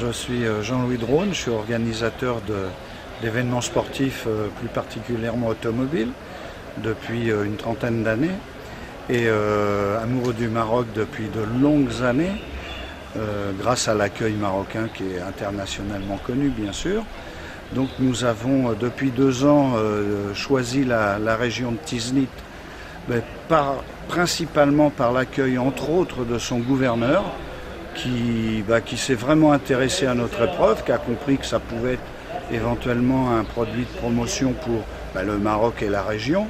je suis Jean-Louis Drone, je suis organisateur d'événements sportifs, plus particulièrement automobiles, depuis une trentaine d'années, et amoureux du Maroc depuis de longues années, grâce à l'accueil marocain qui est internationalement connu bien sûr. Donc nous avons depuis 2 ans choisi la région de Tiznit, principalement par l'accueil entre autres de son gouverneur, qui s'est vraiment intéressé à notre épreuve, qui a compris que ça pouvait être éventuellement un produit de promotion pour le Maroc et la région.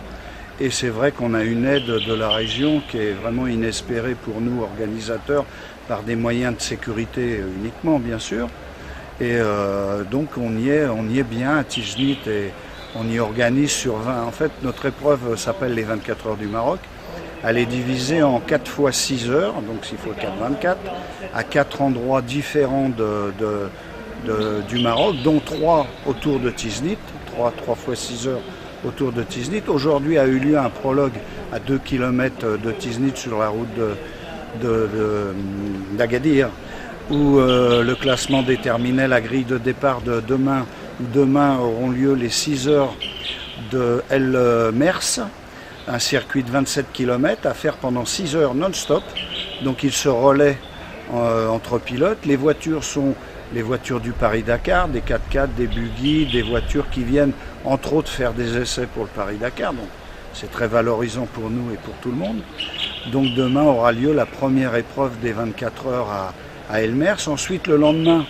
Et c'est vrai qu'on a une aide de la région qui est vraiment inespérée pour nous organisateurs, par des moyens de sécurité uniquement bien sûr. Et donc on y est bien à Tiznit et on y organise sur 20. En fait notre épreuve s'appelle les 24 heures du Maroc. Elle est divisée en 4 fois 6 heures, donc s'il faut 4-24, à 4 endroits différents du Maroc, dont 3 autour de Tiznit, 3 fois 6 heures autour de Tiznit. Aujourd'hui a eu lieu un prologue à 2 km de Tiznit sur la route d'Agadir, où le classement déterminait la grille de départ de demain, où demain auront lieu les 6 heures de El Mers, un circuit de 27 km à faire pendant 6 heures non-stop. Donc il se relaie entre pilotes. Les voitures sont les voitures du Paris-Dakar, des 4x4, des buggy, des voitures qui viennent entre autres faire des essais pour le Paris-Dakar. Donc c'est très valorisant pour nous et pour tout le monde. Donc demain aura lieu la première épreuve des 24 heures à El Mers. Ensuite le lendemain,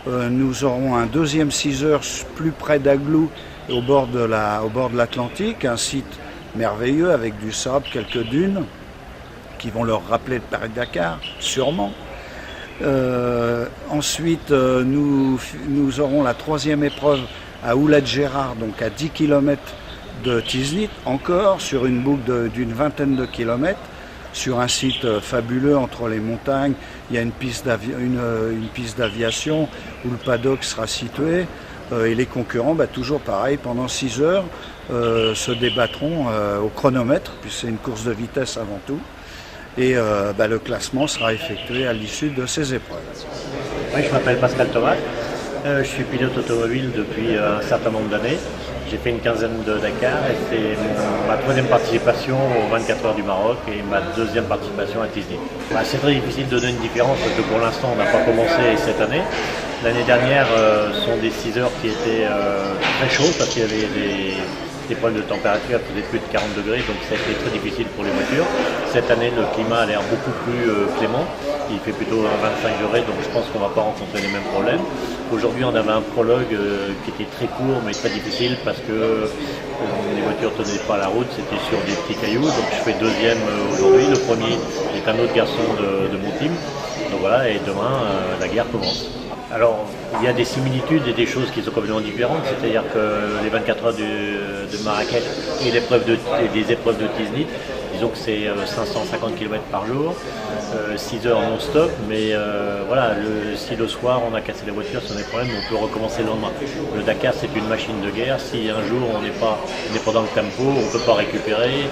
nous aurons un deuxième 6 heures plus près d'Aglou, au bord de l'Atlantique, un site merveilleux avec du sable, quelques dunes qui vont leur rappeler le Paris-Dakar, sûrement. Ensuite, nous aurons la 3e épreuve à Ouled Gérard, donc à 10 km de Tiznit, encore sur une boucle d'une vingtaine de kilomètres, sur un site fabuleux entre les montagnes. Il y a une piste d'aviation où le paddock sera situé. Et les concurrents, toujours pareil, pendant 6 heures, se débattront au chronomètre, puisque c'est une course de vitesse avant tout. Et le classement sera effectué à l'issue de ces épreuves. Oui, je m'appelle Pascal Thomas, je suis pilote automobile depuis un certain nombre d'années. J'ai fait une quinzaine de Dakar et c'est ma 3e participation aux 24 heures du Maroc et ma 2e participation à Tiznit. C'est très difficile de donner une différence parce que pour l'instant on n'a pas commencé cette année. L'année dernière, sont des 6 heures qui étaient très chaudes parce qu'il y avait des problèmes de température, il faisait plus de 40 degrés, donc ça a été très difficile pour les voitures. Cette année, le climat a l'air beaucoup plus clément, il fait plutôt 25 degrés, donc je pense qu'on ne va pas rencontrer les mêmes problèmes. Aujourd'hui, on avait un prologue qui était très court mais très difficile parce que les voitures ne tenaient pas la route, c'était sur des petits cailloux, donc je fais 2e aujourd'hui. Le premier est un autre garçon de mon team, donc voilà, et demain, la guerre commence. Alors, il y a des similitudes et des choses qui sont complètement différentes, c'est-à-dire que les 24 heures de Marrakech et les épreuves de Tiznit, disons que c'est 550 km par jour, 6 heures non-stop, mais voilà, si le soir on a cassé la voiture, ce n'est pas problème, on peut recommencer le lendemain. Le Dakar, c'est une machine de guerre, si un jour on n'est pas dans le tempo, on ne peut pas récupérer,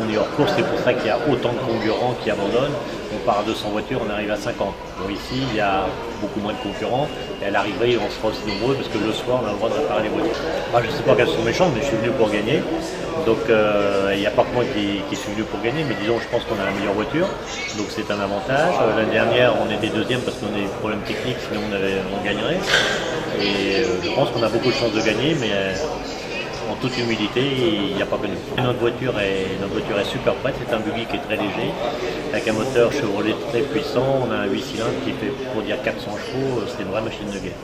on est hors course, c'est pour ça qu'il y a autant de concurrents qui abandonnent. On part à 200 voitures, on arrive à 50. Donc ici, il y a beaucoup moins de concurrents. Et à l'arrivée, on sera aussi nombreux parce que le soir, on a le droit de réparer les voitures. Moi, je ne sais pas qu'elles sont méchantes, mais je suis venu pour gagner. Donc il n'y a pas que moi qui suis venu pour gagner, mais disons, je pense qu'on a la meilleure voiture. Donc c'est un avantage. L'année dernière, on était 2e parce qu'on a des problèmes techniques, sinon on gagnerait. Et je pense qu'on a beaucoup de chances de gagner, mais en toute humilité, il n'y a pas que nous. Notre voiture est super prête, c'est un buggy qui est très léger, avec un moteur Chevrolet très puissant, on a un 8 cylindres qui fait, pour dire 400 chevaux, c'est une vraie machine de guerre.